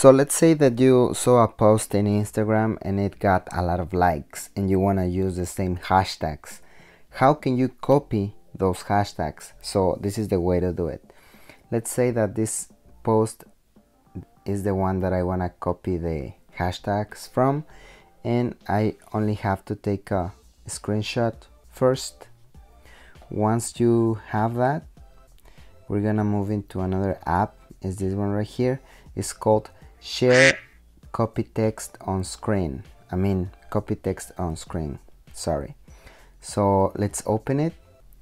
So let's say that you saw a post in Instagram and it got a lot of likes and you want to use the same hashtags. How can you copy those hashtags? So this is the way to do it. Let's say that this post is the one that I want to copy the hashtags from, and I only have to take a screenshot first. Once you have that, we're gonna move into another app. Is this one right here. It's called Share Copy Text on Screen. Copy text on screen, sorry. So let's open it,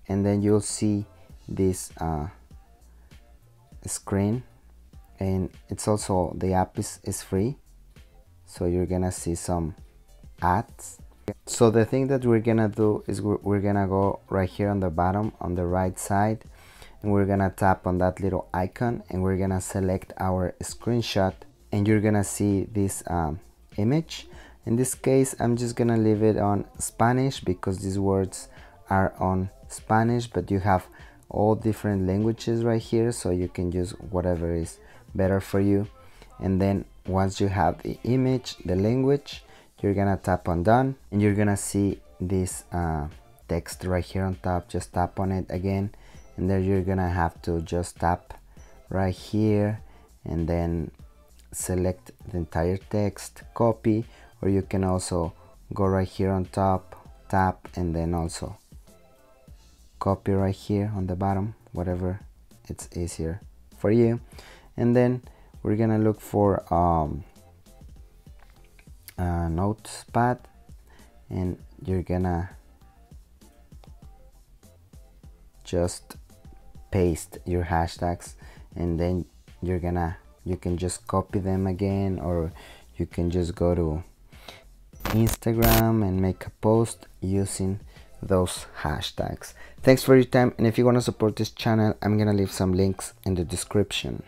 and then you'll see this screen, and it's also, the app is free, so you're gonna see some ads. So the thing that we're gonna do is we're gonna go right here on the bottom on the right side, and we're gonna tap on that little icon, and we're gonna select our screenshot, and you're gonna see this image. In this case, I'm just gonna leave it on Spanish because these words are on Spanish, but you have all different languages right here, so you can use whatever is better for you. And then once you have the image, the language, you're gonna tap on done, and you're gonna see this text right here on top. Just tap on it again, and then you're gonna have to just tap right here and then select the entire text, copy, or you can also go right here on top, tap, and then also copy right here on the bottom, whatever it's easier for you. And then we're gonna look for a notepad, and you're gonna just paste your hashtags, and then you can just copy them again, or you can just go to Instagram and make a post using those hashtags. Thanks for your time, and if you want to support this channel, I'm gonna leave some links in the description.